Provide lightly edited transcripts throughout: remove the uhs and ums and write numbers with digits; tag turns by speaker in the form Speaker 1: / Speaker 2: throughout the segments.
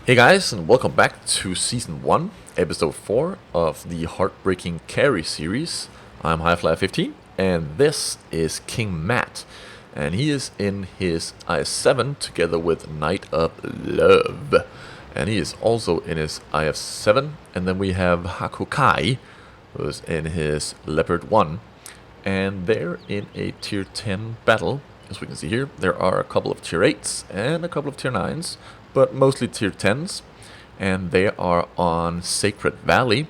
Speaker 1: Hey guys, and welcome back to Season 1, Episode 4 of the Heartbreaking Carry series. I'm Highfly15, and this is King Matt, and he is in his IS-7 together with Knight of Love. And he is also in his IS-7, and then we have Hakukai, who is in his Leopard 1, and they're in a Tier 10 battle. As we can see here, there are a couple of Tier 8s and a couple of Tier 9s, but mostly Tier 10s, and they are on Sacred Valley,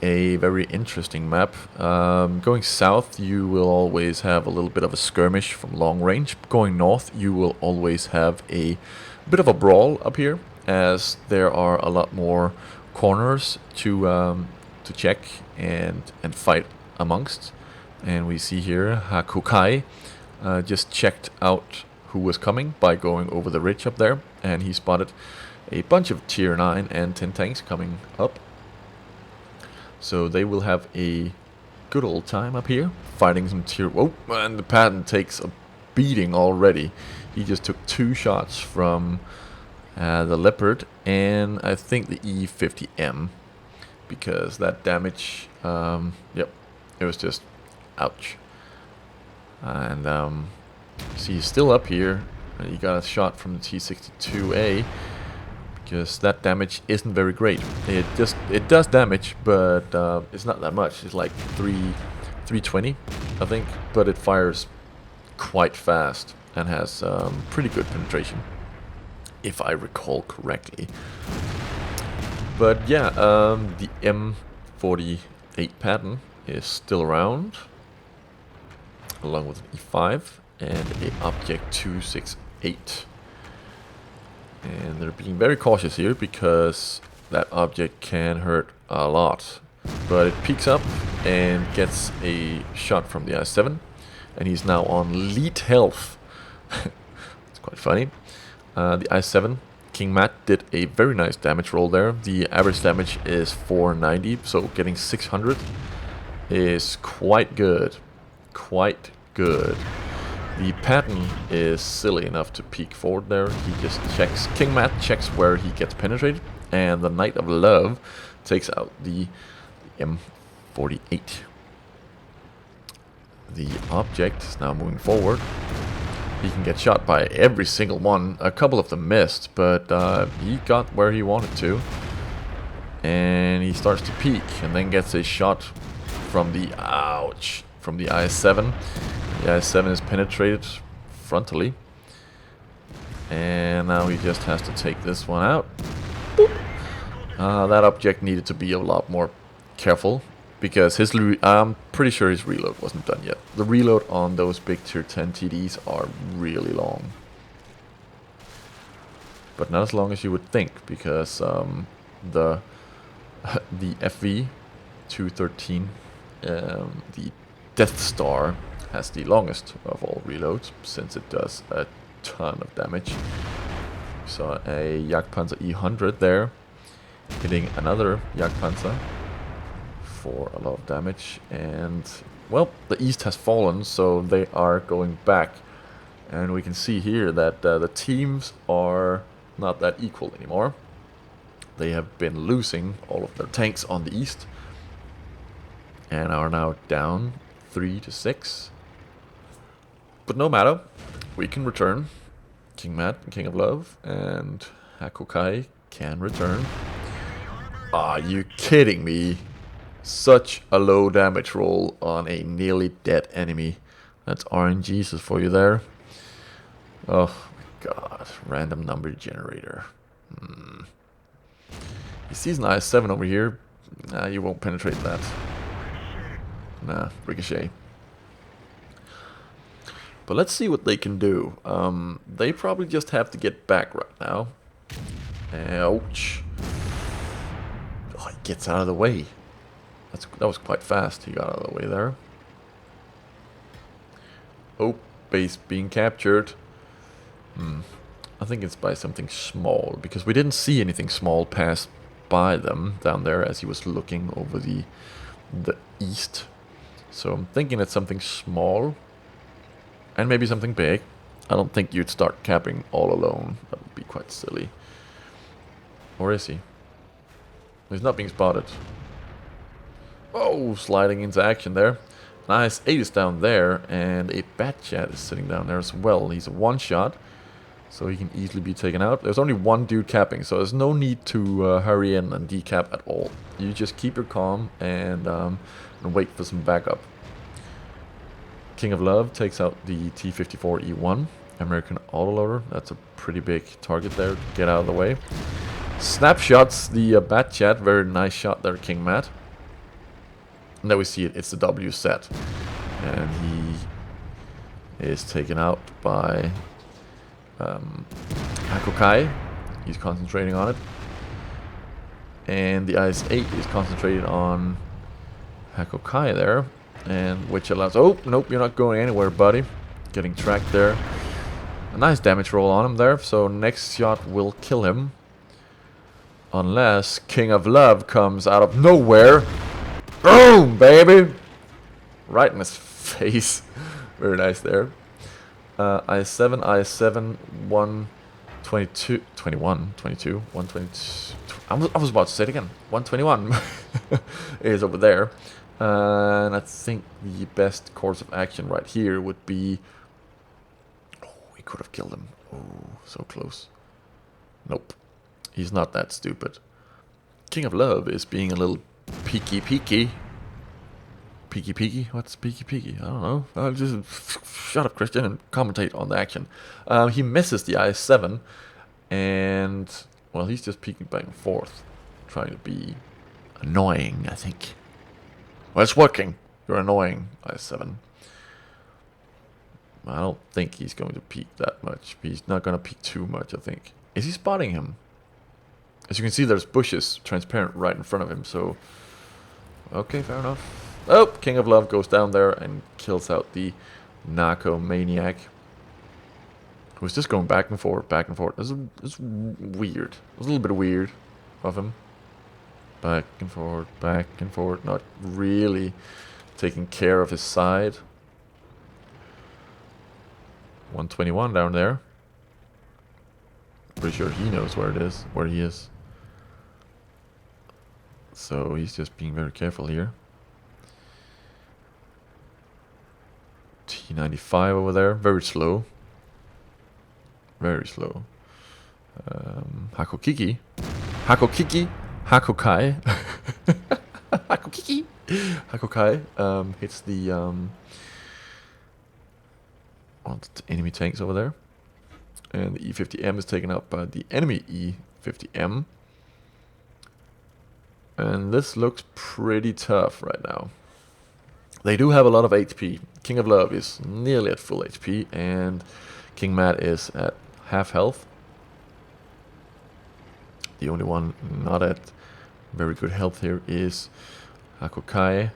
Speaker 1: a very interesting map. Going south, you will always have a little bit of a skirmish from long range. Going north, you will always have a bit of a brawl up here, as there are a lot more corners to check and fight amongst. And we see here Hakukai just checked out who was coming by going over the ridge up there, and he spotted a bunch of Tier 9 and 10 tanks coming up. So they will have a good old time up here, fighting some Tier... Whoa, and the Patton takes a beating already. He just took 2 shots from the Leopard and I think the E50M, because that damage, yep, it was just ouch. And see, he's still up here. He got a shot from the T62A, because that damage isn't very great. It does damage, but it's not that much. It's like 320, I think, but it fires quite fast and has pretty good penetration, if I recall correctly. But yeah, the M48 pattern is still around, along with an E5 and a Object 268. And they're being very cautious here, because that object can hurt a lot. But it peeks up and gets a shot from the IS-7, and he's now on lead health. It's quite funny. The IS-7, King Matt, did a very nice damage roll there. The average damage is 490, so getting 600 is quite good. Quite good. The Patton is silly enough to peek forward there. He just checks. King Matt checks where he gets penetrated, and the Knight of Love takes out the M48. The object is now moving forward. He can get shot by every single one. A couple of them missed, but he got where he wanted to. And he starts to peek, and then gets a shot from the... Ouch! From the IS-7. The IS-7 is penetrated frontally, and now he just has to take this one out. That object needed to be a lot more careful, because his I'm pretty sure his reload wasn't done yet. The reload on those big Tier 10 TDs are really long, but not as long as you would think, because the FV 213, the Death Star, has the longest of all reloads, since it does a ton of damage. So a Jagdpanzer E100 there, hitting another Jagdpanzer for a lot of damage. And, well, the East has fallen, so they are going back. And we can see here that the teams are not that equal anymore. They have been losing all of their tanks on the East, and are now down 3-6. But no matter, we can return. King Matt and King of Love and Hakukai can return. Are you kidding me? Such a low damage roll on a nearly dead enemy. That's RNGesus for you there. Oh my god, random number generator. He sees an IS-7 over here. Nah, you won't penetrate that. Nah, ricochet. But let's see what they can do. They probably just have to get back right now. Ouch. Oh, he gets out of the way. That was quite fast. He got out of the way there. Oh, base being captured. I think it's by something small, because we didn't see anything small pass by them down there as he was looking over the east. So I'm thinking it's something small. And maybe something big. I don't think you'd start capping all alone. That would be quite silly. Or is he? He's not being spotted. Oh, sliding into action there. Nice, 8 is down there, and a Batchat is sitting down there as well. He's a one-shot, so he can easily be taken out. There's only one dude capping, so there's no need to hurry in and decap at all. You just keep your calm and wait for some backup. King of Love takes out the T-54E1, American autoloader. That's a pretty big target there. Get out of the way. Snapshots the Batchat. Very nice shot there, King Matt. And there we see it. It's the W set. And he is taken out by Hakokai. He's concentrating on it. And the IS-8 is concentrated on Hakokai there. And which allows... Oh, nope, you're not going anywhere, buddy. Getting tracked there. A nice damage roll on him there. So next shot will kill him. Unless King of Love comes out of nowhere. Boom, baby! Right in his face. Very nice there. IS-7, IS-7, 122, 21, 22, 122. I was about to say it again. 121 is over there. And I think the best course of action right here would be... Oh, we could have killed him. Oh, so close. Nope. He's not that stupid. King of Love is being a little peeky. Peeky? What's peeky? I don't know. I'll just shut up, Christian, and commentate on the action. He misses the IS-7, and well, he's just peeking back and forth, trying to be annoying, I think. Well, it's working. You're annoying, IS-7. I don't think he's going to peek that much. He's not going to peek too much, I think. Is he spotting him? As you can see, there's bushes transparent right in front of him, so... Okay, fair enough. Oh, King of Love goes down there and kills out the Narco Maniac. Who's just going back and forth, back and forth. It's weird. It was a little bit weird of him. Back and forth, not really taking care of his side. 121 down there. Pretty sure he knows where it is, where he is. So he's just being very careful here. T95 over there, very slow. Very slow. Hakokai. Hakokai hits the enemy tanks over there. And the E50M is taken out by the enemy E50M. And this looks pretty tough right now. They do have a lot of HP. King of Love is nearly at full HP, and King Matt is at half health. The only one not at very good health here is Hakokai.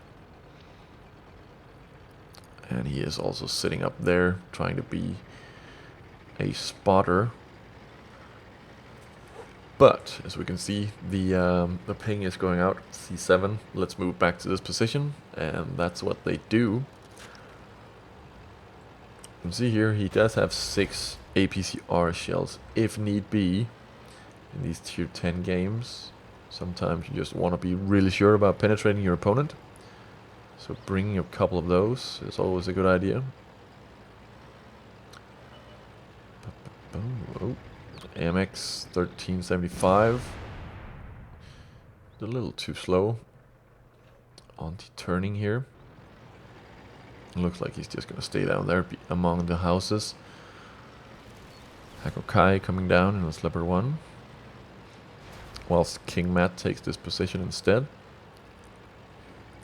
Speaker 1: And he is also sitting up there, trying to be a spotter. But as we can see, the ping is going out. C7. Let's move back to this position, and that's what they do. You can see here he does have 6 APCR shells, if need be, in these tier 10 games. Sometimes you just want to be really sure about penetrating your opponent, so bringing a couple of those is always a good idea. Oh. MX 1375. A little too slow on the turning here. Looks like he's just gonna stay down there among the houses. Hakokai coming down in a Leopard 1, whilst King Matt takes this position instead.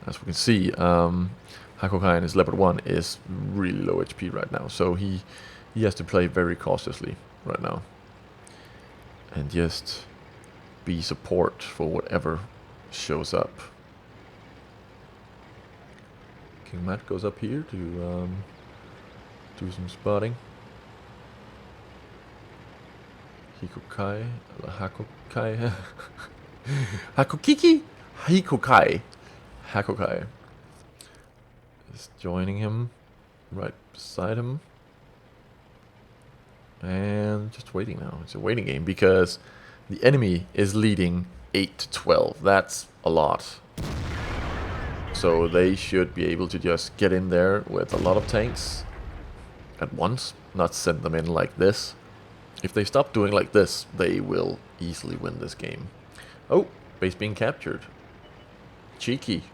Speaker 1: As we can see, Hakokai in his Leopard 1 is really low HP right now, so he has to play very cautiously right now. And just be support for whatever shows up. King Matt goes up here to do some spotting. Hakokai is joining him right beside him. And just waiting now. It's a waiting game because The enemy is leading 8 to 12. That's a lot. So they should be able to just get in there with a lot of tanks at once, not send them in like this. If they stop doing like this, they will easily win this game. Oh, base being captured. Cheeky.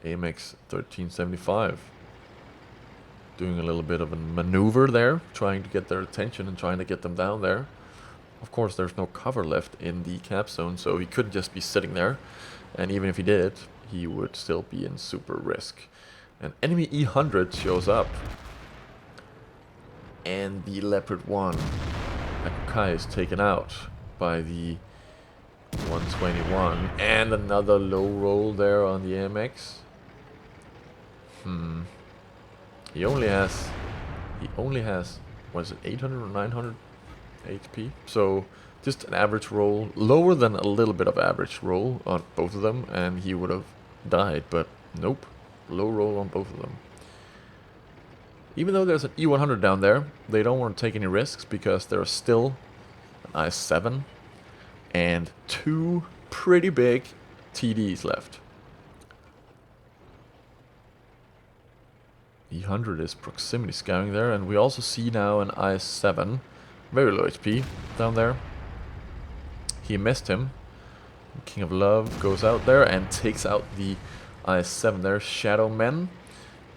Speaker 1: AMX 1375. Doing a little bit of a maneuver there, trying to get their attention and trying to get them down there. Of course, there's no cover left in the cap zone, so he could just be sitting there. And even if he did, he would still be in super risk. An enemy E100 shows up. And the Leopard 1, Akukai, is taken out by the 121. And another low roll there on the AMX. He only has, what is it, 800 or 900 HP? So just an average roll, lower than a little bit of average roll on both of them, and he would have died, but nope, low roll on both of them. Even though there's an E100 down there, they don't want to take any risks because there's still an IS-7 and 2 pretty big TDs left. E100 is proximity scouting there, and we also see now an IS-7, very low HP down there. He missed him. King of Love goes out there and takes out the IS-7 there. Shadow Men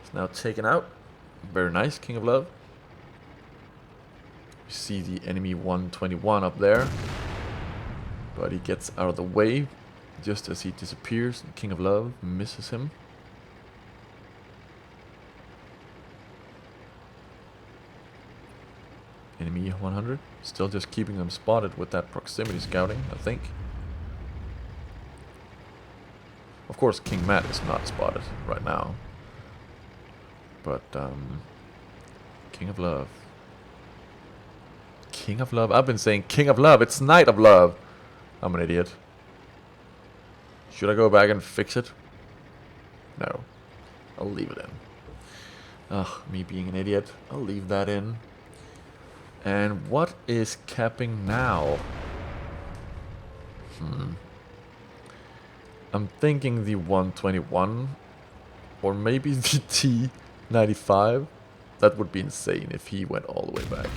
Speaker 1: is now taken out. Very nice, King of Love. You see the enemy 121 up there, but he gets out of the way just as he disappears. King of Love misses him. Enemy 100 still just keeping them spotted with that proximity scouting, I think. Of course, King Matt is not spotted right now. But, King of Love. King of Love? I've been saying King of Love. It's Knight of Love. I'm an idiot. Should I go back and fix it? No. I'll leave it in. Ugh, me being an idiot. I'll leave that in. And what is capping now? I'm thinking the 121. Or maybe the T95. That would be insane if he went all the way back.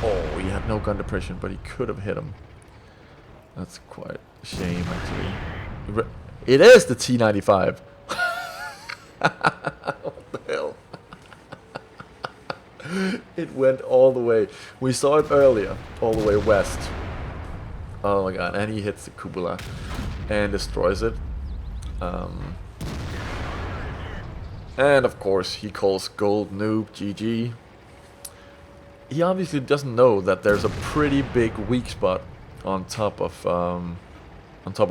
Speaker 1: Oh, he had no gun depression, but he could have hit him. That's quite a shame, actually. It is the T95! What the hell? It went all the way. We saw it earlier, all the way west. Oh my god, and he hits the cupola and destroys it. And of course, he calls gold noob GG. He obviously doesn't know that there's a pretty big weak spot on top of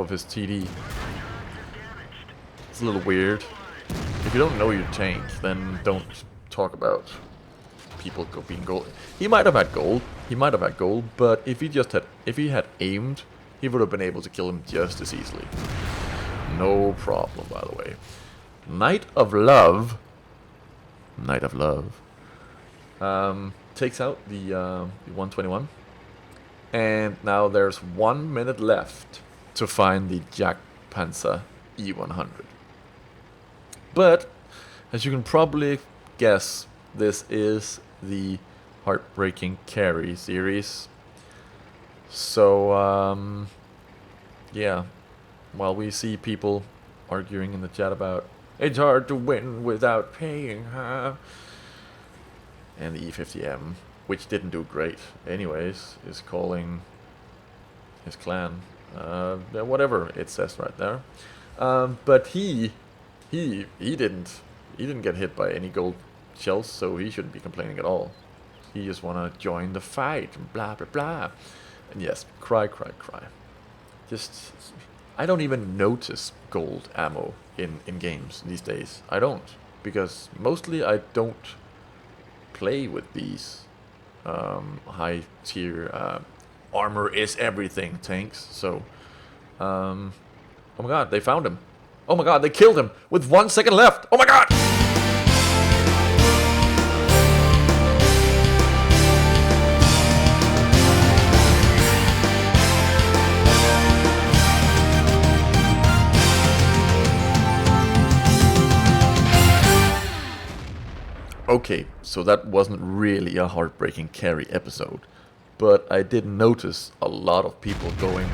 Speaker 1: his TD. It's a little weird. If you don't know your tank, then don't talk about people being gold. He might have had gold. He might have had gold, but if he had aimed, he would have been able to kill him just as easily. No problem, by the way. Knight of Love. Knight of Love. Takes out the 121. And now there's 1 minute left to find the Jack Panzer E100. But, as you can probably guess, this is the Heartbreaking Carry series. So, yeah. While we see people arguing in the chat about it's hard to win without paying, huh? And the E50M, which didn't do great anyways, is calling his clan. Whatever it says right there. But he didn't get hit by any gold shells, so he shouldn't be complaining at all. He just wanna join the fight, blah blah blah. And yes, cry. Just, I don't even notice gold ammo in games these days. I don't, because mostly I don't play with these high tier armor is everything tanks. So, oh my god, they found him. Oh my god, they killed him with 1 second left. Oh my god! Okay, so that wasn't really a heartbreaking carry episode, but I did notice a lot of people going,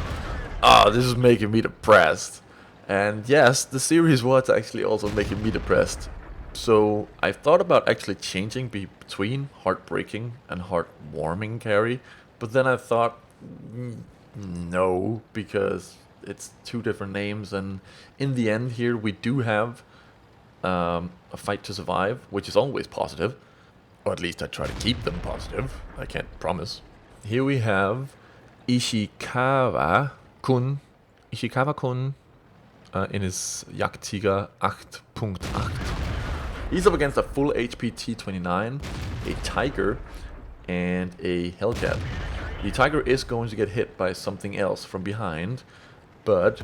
Speaker 1: "Ah, this is making me depressed." And yes, the series was actually also making me depressed. So I thought about actually changing between heartbreaking and heartwarming carry, but then I thought, no, because it's two different names, and in the end here we do have a fight to survive, which is always positive, or at least I try to keep them positive. I can't promise. Here we have Ishikawa-kun. Ishikawa-kun in his Jagdtiger 8.8. He's up against a full HP T-29, a Tiger, and a Hellcat. The Tiger is going to get hit by something else from behind, but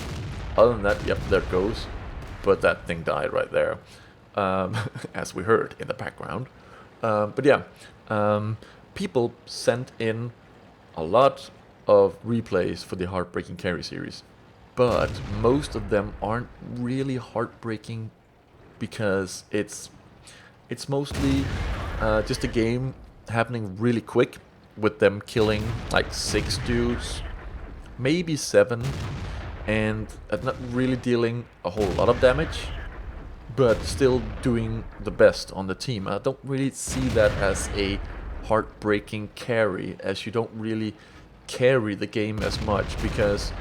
Speaker 1: other than that, yep, there it goes. But that thing died right there, as we heard in the background. But yeah, people sent in a lot of replays for the Heartbreaking Carry series, but most of them aren't really heartbreaking because it's mostly just a game happening really quick with them killing like 6 dudes, maybe 7, and not really dealing a whole lot of damage, but still doing the best on the team. I don't really see that as a heartbreaking carry, as you don't really carry the game as much, because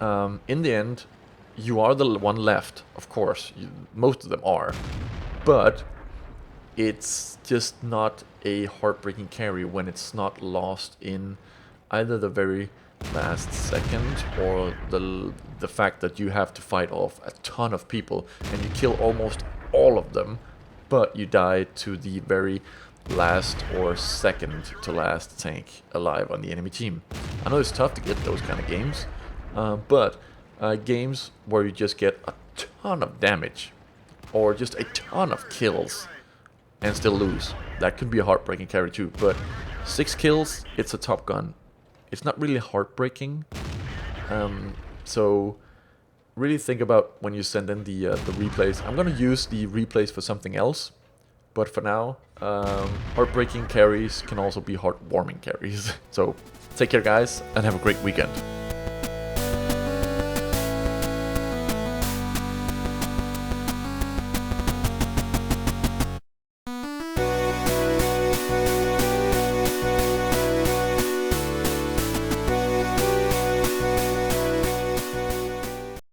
Speaker 1: in the end you are the one left, of course, most of them are, but it's just not a heartbreaking carry when it's not lost in either the very last second or the fact that you have to fight off a ton of people and you kill almost all of them, but you die to the very last or second to last tank alive on the enemy team. I know it's tough to get those kind of games, but games where you just get a ton of damage or just a ton of kills and still lose, that could be a heartbreaking carry too. But 6 kills, it's a Top Gun. It's not really heartbreaking. So really think about when you send in the replays. I'm gonna use the replays for something else, but for now, heartbreaking carries can also be heartwarming carries. So take care, guys, and have a great weekend.